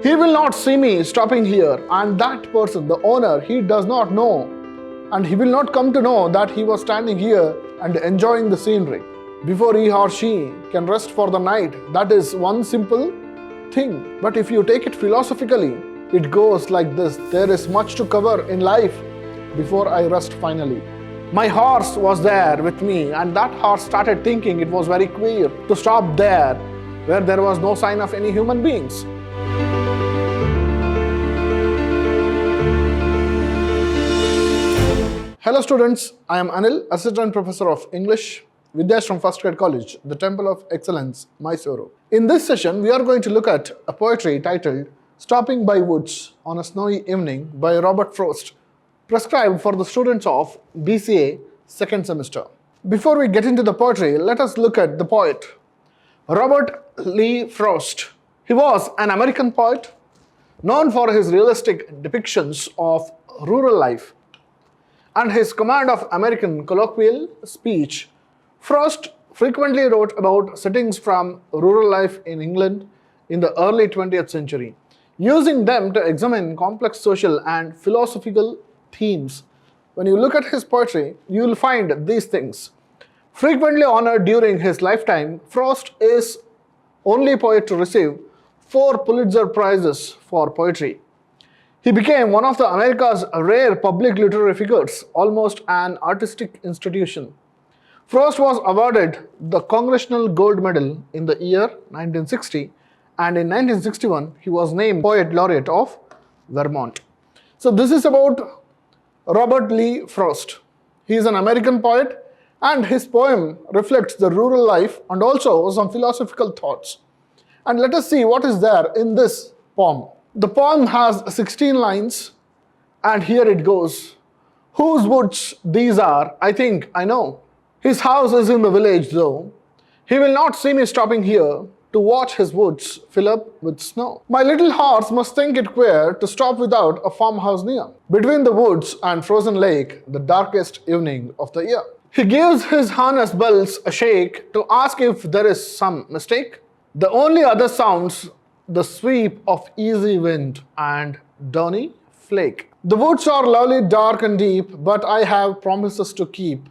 He will not see me stopping here, and that person, the owner, he does not know, and he will not come to know that he was standing here and enjoying the scenery. Before he or she can rest for the night, that is one simple thing. But if you take it philosophically, it goes like this: there is much to cover in life before I rest finally. My horse was there with me, and that horse started thinking it was very queer to stop there where there was no sign of any human beings. Hello students, I am Anil, Assistant Professor of English, Vidhyaashram First Grade College, the Temple of Excellence, MYSURU. In this session, we are going to look at a poetry titled Stopping by Woods on a Snowy Evening by Robert Frost, prescribed for the students of BCA second semester. Before we get into the poetry, let us look at the poet. Robert Lee Frost. He was an American poet known for his realistic depictions of rural life and his command of American colloquial speech. Frost frequently wrote about settings from rural life in England in the early 20th century, using them to examine complex social and philosophical themes. When you look at his poetry, you will find these things. Frequently honored during his lifetime, Frost is only poet to receive 4 Pulitzer Prizes for poetry. He became one of America's rare public literary figures, almost an artistic institution. Frost was awarded the Congressional Gold Medal in the year 1960, and in 1961 he was named Poet Laureate of Vermont. So this is about Robert Lee Frost. He is an American poet, and his poem reflects the rural life and also some philosophical thoughts. And let us see what is there in this poem. The poem has 16 lines, and here it goes. Whose woods these are, I think I know. His house is in the village though. He will not see me stopping here to watch his woods fill up with snow. My little horse must think it queer to stop without a farmhouse near. Between the woods and frozen lake, the darkest evening of the year. He gives his harness bells a shake to ask if there is some mistake. The only other sounds the sweep of easy wind and downy flake. The woods are lovely, dark and deep, but I have promises to keep,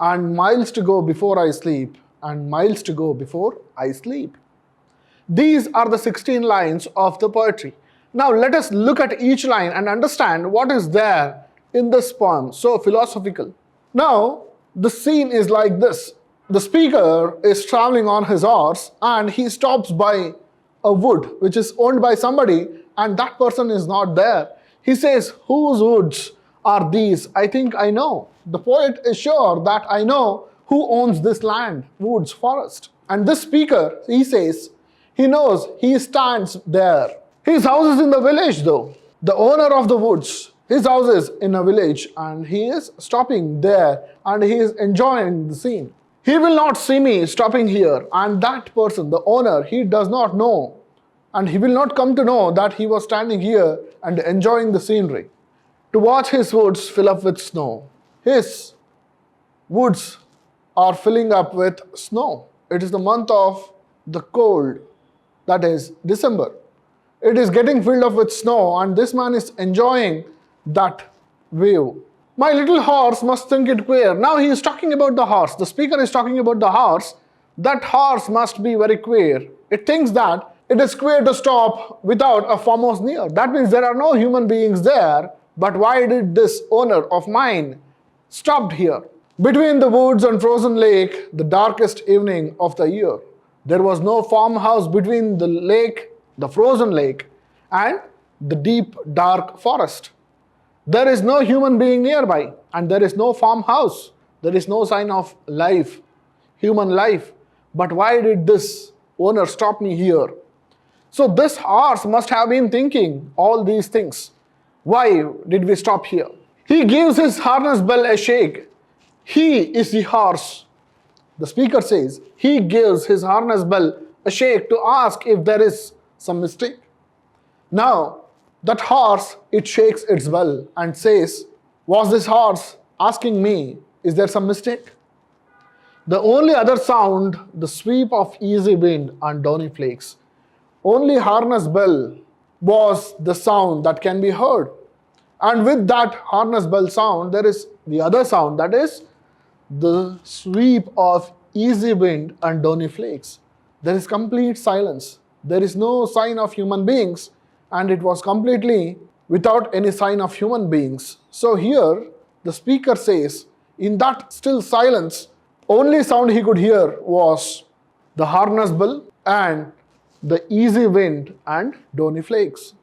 and miles to go before I sleep, and miles to go before I sleep. These are the 16 lines of the poetry. Now let us look at each line and understand what is there in this poem, so philosophical. Now, the scene is like this. The speaker is traveling on his horse, and he stops by a wood which is owned by somebody, and that person is not there. He says, whose woods are these? I think I know. The poet is sure that I know who owns this land, woods, forest. And this speaker, he says, he knows he stands there. His house is in the village though. The owner of the woods, his house is in a village, and he is stopping there and he is enjoying the scene. He will not see me stopping here, and that person, the owner, he does not know, and he will not come to know that he was standing here and enjoying the scenery, to watch his woods fill up with snow. His woods are filling up with snow. It is the month of the cold, that is December. It is getting filled up with snow, and this man is enjoying that view. My little horse must think it queer. Now he is talking about the horse. The speaker is talking about the horse. That horse must be very queer. It thinks that it is queer to stop without a farmhouse near. That means there are no human beings there. But why did this owner of mine stop here? Between the woods and frozen lake, the darkest evening of the year. There was no farmhouse between the lake, the frozen lake, and the deep, dark forest. There is no human being nearby, and there is no farmhouse. There is no sign of life, human life. But why did this owner stop me here? So this horse must have been thinking all these things. Why did we stop here? He gives his harness bell a shake. He is the horse. The speaker says he gives his harness bell a shake to ask if there is some mistake. Now, that horse, it shakes its bell and says, was this horse asking me, is there some mistake? The only other sound, the sweep of easy wind and downy flakes. Only harness bell was the sound that can be heard. And with that harness bell sound, there is the other sound, that is the sweep of easy wind and downy flakes. There is complete silence. There is no sign of human beings, and it was completely without any sign of human beings. So here the speaker says, in that still silence, only sound he could hear was the harness bell and the easy wind and downy flakes.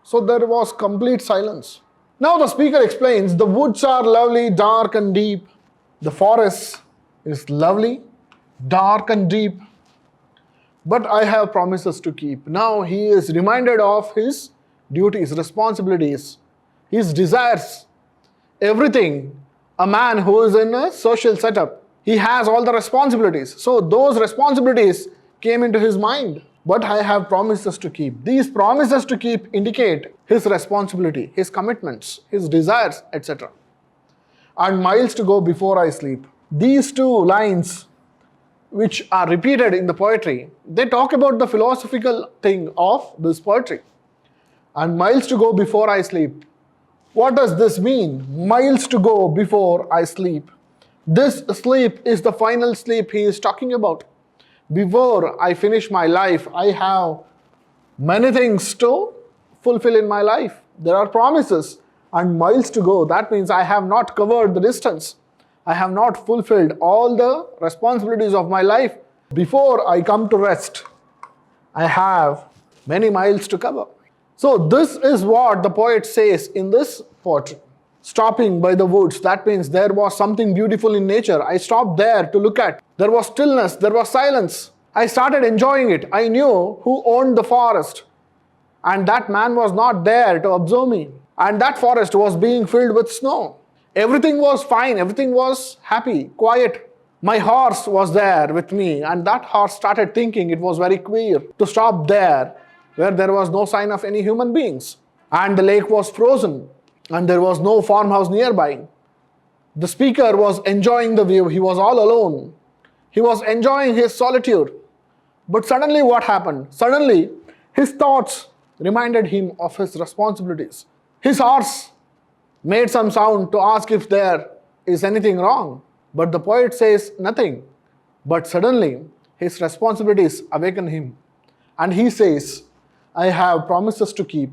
So there was complete silence. Now the speaker explains, the woods are lovely, dark and deep. The forest is lovely, dark and deep. But I have promises to keep. Now he is reminded of his duties, responsibilities, his desires, everything. A man who is in a social setup, he has all the responsibilities. So those responsibilities came into his mind. But I have promises to keep. These promises to keep indicate his responsibility, his commitments, his desires, etc. And miles to go before I sleep. These two lines, which are repeated in the poetry, they talk about the philosophical thing of this poetry. And miles to go before I sleep. What does this mean? Miles to go before I sleep. This sleep is the final sleep he is talking about. Before I finish my life, I have many things to fulfill in my life. There are promises and miles to go. That means I have not covered the distance. I have not fulfilled all the responsibilities of my life. Before I come to rest, I have many miles to cover. So this is what the poet says in this poetry. Stopping by the woods, that means there was something beautiful in nature. I stopped there to look at. There was stillness, there was silence. I started enjoying it. I knew who owned the forest. And that man was not there to observe me. And that forest was being filled with snow. Everything was fine, everything was happy, quiet. My horse was there with me, and that horse started thinking it was very queer to stop there where there was no sign of any human beings. And the lake was frozen, and there was no farmhouse nearby. The speaker was enjoying the view. He was all alone. He was enjoying his solitude. But suddenly what happened? Suddenly his thoughts reminded him of his responsibilities. His horse made some sound to ask if there is anything wrong. But the poet says nothing. But suddenly his responsibilities awaken him. And he says, I have promises to keep.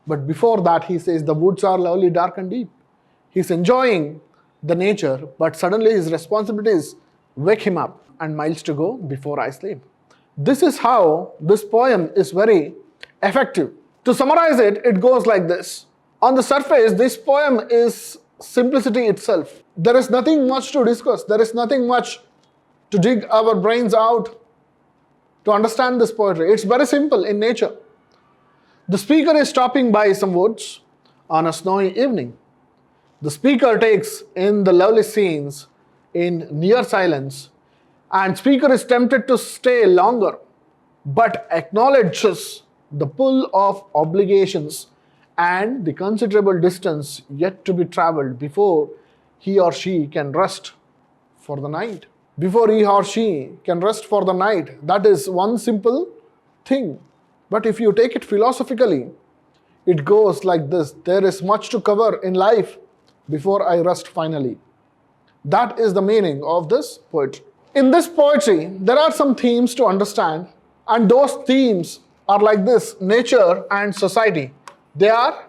But before that he says, the woods are lovely, dark and deep. He's enjoying the nature, but suddenly his responsibilities wake him up, and miles to go before I sleep. This is how this poem is very effective. To summarize it, it goes like this. On the surface, this poem is simplicity itself. There is nothing much to discuss. There is nothing much to dig our brains out to understand this poetry. It's very simple in nature. The speaker is stopping by some woods on a snowy evening. The speaker takes in the lovely scenes in near silence, and speaker is tempted to stay longer, but acknowledges the pull of obligations and the considerable distance yet to be traveled before he or she can rest for the night. Before he or she can rest for the night, that is one simple thing. But if you take it philosophically, it goes like this. There is much to cover in life before I rest finally. That is the meaning of this poetry. In this poetry, there are some themes to understand, and those themes are like this: nature and society. They are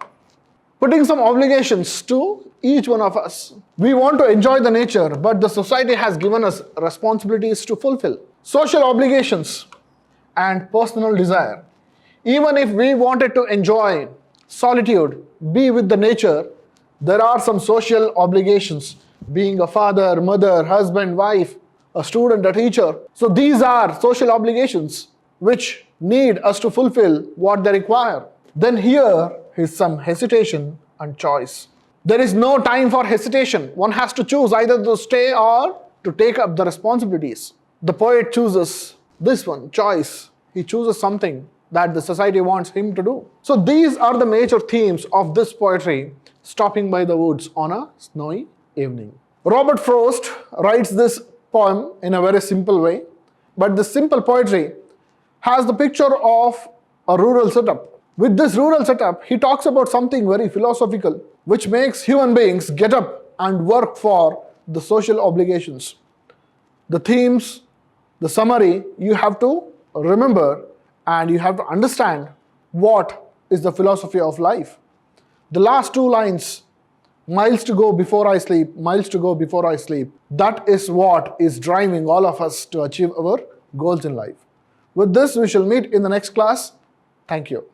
putting some obligations to each one of us. We want to enjoy the nature, but the society has given us responsibilities to fulfill. Social obligations and personal desire. Even if we wanted to enjoy solitude, be with the nature, there are some social obligations, being a father, mother, husband, wife, a student, a teacher. So these are social obligations which need us to fulfill what they require. Then here is some hesitation and choice. There is no time for hesitation. One has to choose either to stay or to take up the responsibilities. The poet chooses this one, choice. He chooses something that the society wants him to do. So these are the major themes of this poetry, Stopping by the Woods on a Snowy Evening. Robert Frost writes this poem in a very simple way, but this simple poetry has the picture of a rural setup. With this rural setup, he talks about something very philosophical, which makes human beings get up and work for the social obligations. The themes, the summary, you have to remember and you have to understand what is the philosophy of life. The last two lines, miles to go before I sleep, miles to go before I sleep, that is what is driving all of us to achieve our goals in life. With this, we shall meet in the next class. Thank you.